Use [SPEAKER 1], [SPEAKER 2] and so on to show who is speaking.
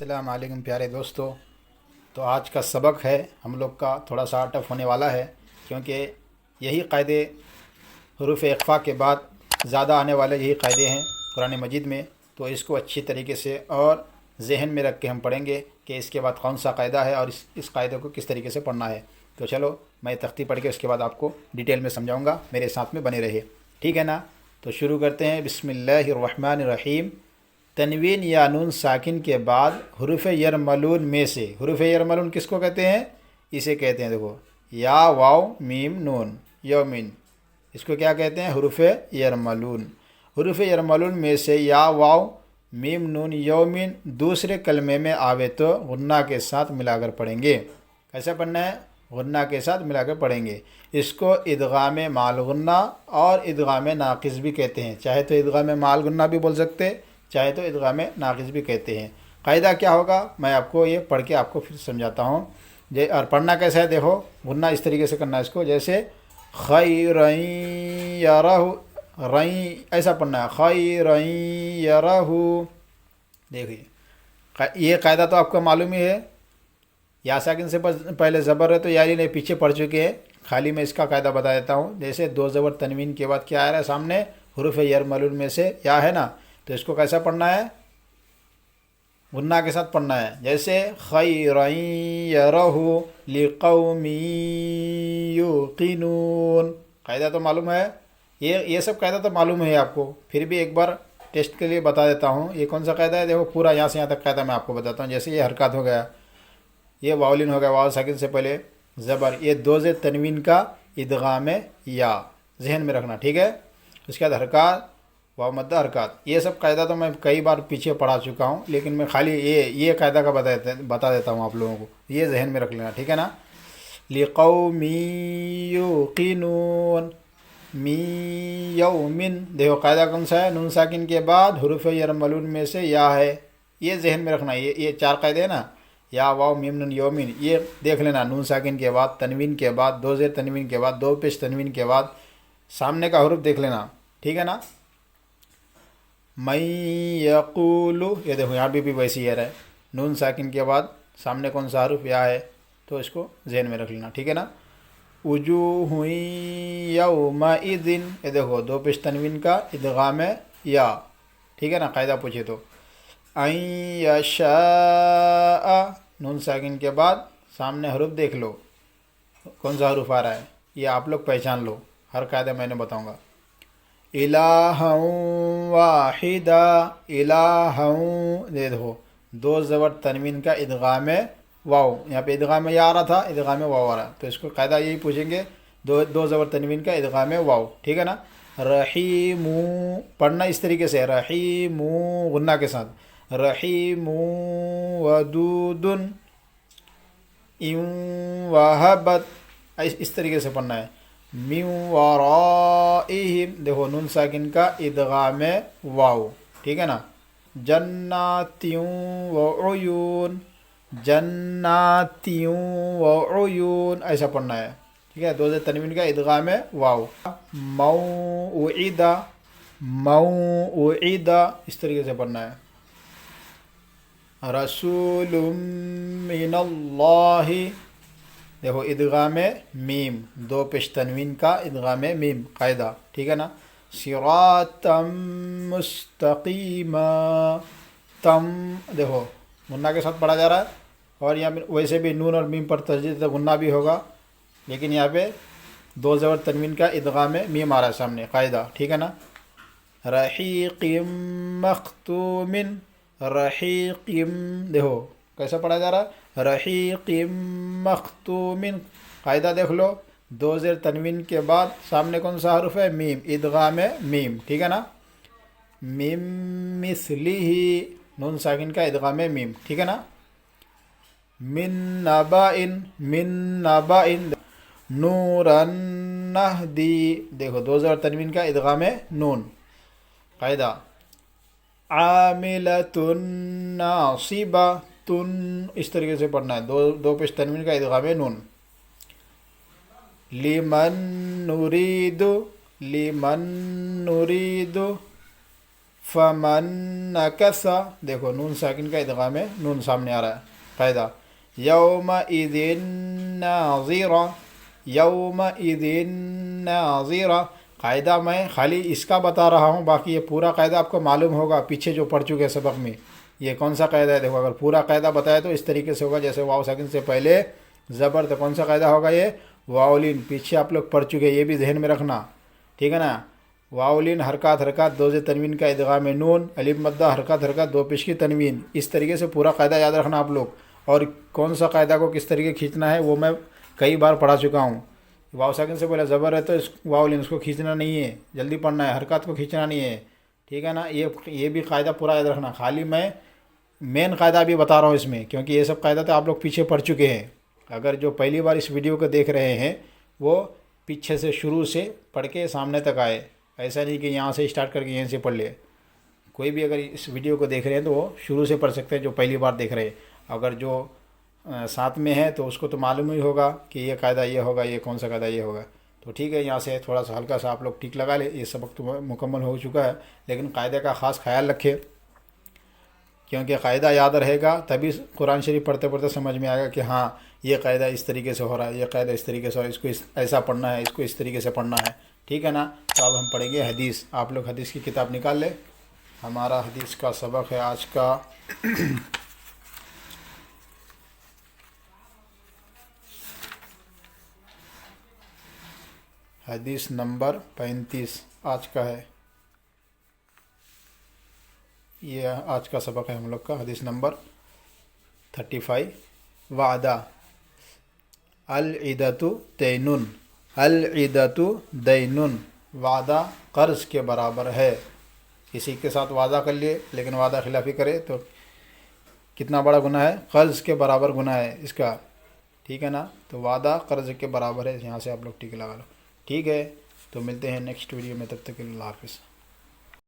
[SPEAKER 1] السلام علیکم پیارے دوستو۔ تو آج کا سبق ہے ہم لوگ کا تھوڑا سا ٹف ہونے والا ہے، کیونکہ یہی قاعدے حروف اقفا کے بعد زیادہ آنے والے یہی قاعدے ہیں قرآن مجید میں۔ تو اس کو اچھی طریقے سے اور ذہن میں رکھ کے ہم پڑھیں گے کہ اس کے بعد کون سا قاعدہ ہے اور اس قاعدے کو کس طریقے سے پڑھنا ہے۔ تو چلو میں تختی پڑھ کے اس کے بعد آپ کو ڈیٹیل میں سمجھاؤں گا، میرے ساتھ میں بنے رہے، ٹھیک ہے نا؟ تو شروع کرتے ہیں۔ بسم اللہ الرحمن الرحیم۔ تنوین یا نون ساکن کے بعد حروف یرملون میں سے، حروف یرملون کس کو کہتے ہیں؟ اسے کہتے ہیں، دیکھو، یا واو میم نون یومن، اس کو کیا کہتے ہیں؟ حروف یرملون۔ حروف یرملون میں سے یا واو میم نون یومن دوسرے کلمے میں آوے تو غنہ کے ساتھ ملا کر پڑھیں گے۔ کیسے پڑھنا ہے؟ غنہ کے ساتھ ملا کر پڑھیں گے۔ اس کو ادغام مال غنہ اور ادغام ناقص بھی کہتے ہیں، چاہے تو ادغام مال غنہ بھی بول سکتے، چاہے تو ادغام ناقص بھی کہتے ہیں۔ قاعدہ کیا ہوگا میں آپ کو یہ پڑھ کے آپ کو پھر سمجھاتا ہوں۔ اور پڑھنا کیسا ہے؟ دیکھو، غنہ اس طریقے سے کرنا ہے اس کو، جیسے خیرن یرہ، رین ایسا پڑھنا ہے، خیرن یرہ۔ دیکھیے یہ قاعدہ تو آپ کو معلوم ہی ہے، یا ساکن سے پہلے زبر ہے تو یاری نہیں، پیچھے پڑھ چکے ہیں، خالی میں اس کا قاعدہ بتا دیتا ہوں۔ جیسے دو زبر تنوین کے بعد کیا آ رہا ہے سامنے؟ حروف یرملون میں سے یا ہے نا، تو اس کو کیسا پڑھنا ہے؟ غنہ کے ساتھ پڑھنا ہے، جیسے خیرن یرہ لقوم یوقنون۔ قاعدہ تو معلوم ہے، یہ سب قاعدہ تو معلوم ہے آپ کو، پھر بھی ایک بار ٹیسٹ کے لیے بتا دیتا ہوں۔ یہ کون سا قاعدہ ہے؟ دیکھو پورا یہاں سے یہاں تک قاعدہ میں آپ کو بتاتا ہوں۔ جیسے یہ حرکات ہو گیا، یہ واولین ہو گیا، واو ساکن سے پہلے زبر، یہ دو زیر تنوین کا ادغام یا، ذہن میں رکھنا، ٹھیک ہے؟ اس کے بعد حرکات، واو مدہ حرکات، یہ سب قاعدہ تو میں کئی بار پیچھے پڑھا چکا ہوں، لیکن میں خالی یہ قاعدہ کا بتا دیتا ہوں آپ لوگوں کو، یہ ذہن میں رکھ لینا، ٹھیک ہے نا؟ لقوم یوقنون می یومن، دیکھو قاعدہ کون سا ہے؟ نون ساکن کے بعد حروف یرملون میں سے یا ہے، یہ ذہن میں رکھنا۔ یہ چار قاعدے ہیں نا، یا واو میم نون یومن، یہ دیکھ لینا، نون ساکن کے بعد، تنوین کے بعد، دو زیر تنوین کے بعد، دو پیش تنوین کے بعد سامنے کا حروف دیکھ لینا، ٹھیک ہے نا؟ من یقول، یہ دیکھو یہاں بھی ویسی ہے، نون ساکن کے بعد سامنے کون سا حرف؟ یا ہے، تو اس کو ذہن میں رکھ لینا، ٹھیک ہے نا؟ وجوہ یومئذ، یہ دیکھو دو پیش تنوین کا ادغام یا، ٹھیک ہے نا؟ قاعدہ پوچھے تو ان یشاء، نون ساکن کے بعد سامنے حروف دیکھ لو، کون سا حروف آ رہا ہے، یہ آپ لوگ پہچان لو، ہر قاعدہ میں نے بتاؤں گا۔ الہا واحدا، الہا، دیکھو دو زبر تنوین کا ادغام واو، یہاں پہ ادغام یا آ رہا تھا، ادغام واو آ رہا، تو اس کو قاعدہ یہی پوچھیں گے، دو زبر تنوین کا ادغام واو، ٹھیک ہے نا؟ رحیم، پڑھنا اس طریقے سے، رحیم غنہ کے ساتھ، رحیم ودود ان وہبت، اس طریقے سے پڑھنا ہے۔ من ورائہم، دیکھو نون ساکن کا ادغام واو، ٹھیک ہے نا؟ جنات وعیون، جنات وعیون، ایسا پڑھنا ہے، ٹھیک ہے؟ دو زیر تنوین کا ادغام واو۔ موعدہ، موعدہ، اس طریقے سے پڑھنا ہے۔ رسول من اللہ، دیکھو ادغام میم، دو پیش تنوین کا ادغام میم، قاعدہ، ٹھیک ہے نا؟ صراطا مستقیما، تم، دیکھو غنہ کے ساتھ پڑھا جا رہا ہے، اور یہاں پہ ویسے بھی نون اور میم پر تشدید غنہ بھی ہوگا، لیکن یہاں پہ دو زبر تنوین کا ادغام میم آ رہا ہے سامنے، قاعدہ، ٹھیک ہے نا؟ رحیق مختوم، رحیق، دیکھو کیسا پڑھا جا رہا ہے؟ رحیق مختوم، قاعدہ دیکھ لو، دو زیر تنوین کے بعد سامنے کون سا حرف ہے؟ میم، ادغام میم، ٹھیک ہے نا؟ میم مثلہ، نون ساکن کا ادغام میم، ٹھیک ہے نا؟ من نبائن، من نبائن، نورا نہدی، دیکھو دو زیر تنوین کا ادغام نون، قاعدہ عاملۃ ناصبہ، تن، اس طریقے سے پڑھنا ہے، دو پیش تنوین کا ادغام نون۔ لمن نرید، لمن نرید فمن نکث، دیکھو نون ساکن کا ادغام ہے، نون سامنے آ رہا ہے قاعدہ، یومئذ ناظرہ، یومئذ ناظرہ، قاعدہ میں خالی اس کا بتا رہا ہوں، باقی یہ پورا قاعدہ آپ کو معلوم ہوگا پیچھے جو پڑھ چکے سبق میں، یہ کون سا قاعدہ ہے. دیکھو اگر پورا قاعدہ بتایا تو اس طریقے سے ہوگا جیسے واو ساکن سے پہلے زبر، تو کون سا قاعدہ ہوگا یہ واولین، پیچھے آپ لوگ پڑھ چکے، یہ بھی ذہن میں رکھنا، ٹھیک ہے نا. واولین حرکات حرکات دو سے تنوین کا ادغام نون، الف مدہ حرکات حرکات دو پیش کی تنوین، اس طریقے سے پورا قاعدہ یاد رکھنا آپ لوگ. اور کون سا قاعدہ کو کس طریقے کھینچنا ہے وہ میں کئی بار پڑھا چکا ہوں. واو ساکن سے پہلے زبر ہے تو واولین اس کو کھینچنا نہیں ہے، جلدی پڑھنا ہے، حرکات کو کھینچنا نہیں ہے، ٹھیک ہے نا. یہ بھی قاعدہ پورا یاد رکھنا، خالی میں مین قاعدہ بھی بتا رہا ہوں اس میں، کیونکہ یہ سب قاعدہ تو آپ لوگ پیچھے پڑھ چکے ہیں. اگر جو پہلی بار اس ویڈیو کو دیکھ رہے ہیں وہ پیچھے سے شروع سے پڑھ کے سامنے تک آئے، ایسا نہیں کہ یہاں سے اسٹارٹ کر کے یہیں سے پڑھ لے. کوئی بھی اگر اس ویڈیو کو دیکھ رہے ہیں تو وہ شروع سے پڑھ سکتے ہیں جو پہلی بار دیکھ رہے ہیں. اگر جو ساتھ میں ہے تو اس کو تو معلوم ہی ہوگا کہ یہ قاعدہ یہ ہوگا، یہ کون سا قاعدہ یہ ہوگا. تو ٹھیک ہے، یہاں سے تھوڑا سا ہلکا سا آپ لوگ ٹک لگا لے. یہ سبق تو مکمل ہو چکا ہے، لیکن قاعدے کا خاص خیال رکھے، کیونکہ قاعدہ یاد رہے گا تبھی قرآن شریف پڑھتے پڑھتے سمجھ میں آئے گا کہ ہاں یہ قاعدہ اس طریقے سے ہو رہا ہے، یہ قاعدہ اس طریقے سے ہو رہا ہے، اس کو ایسا پڑھنا ہے، اس کو اس طریقے سے پڑھنا ہے، ٹھیک ہے نا. تو اب ہم پڑھیں گے حدیث. آپ لوگ حدیث کی کتاب نکال لیں. ہمارا حدیث کا سبق ہے آج کا حدیث نمبر 35 آج کا ہے. یہ آج کا سبق ہے ہم لوگ کا، حدیث نمبر 35. وعدہ، العدۃ دینن، العدۃ دینن، وعدہ قرض کے برابر ہے. کسی کے ساتھ وعدہ کر لیے لیکن وعدہ خلافی کرے تو کتنا بڑا گناہ ہے، قرض کے برابر گناہ ہے اس کا، ٹھیک ہے نا. تو وعدہ قرض کے برابر ہے، یہاں سے آپ لوگ ٹھیک لگا لو. ٹھیک ہے، تو ملتے ہیں نیکسٹ ویڈیو میں، تب تک کے لیے اللہ حافظ.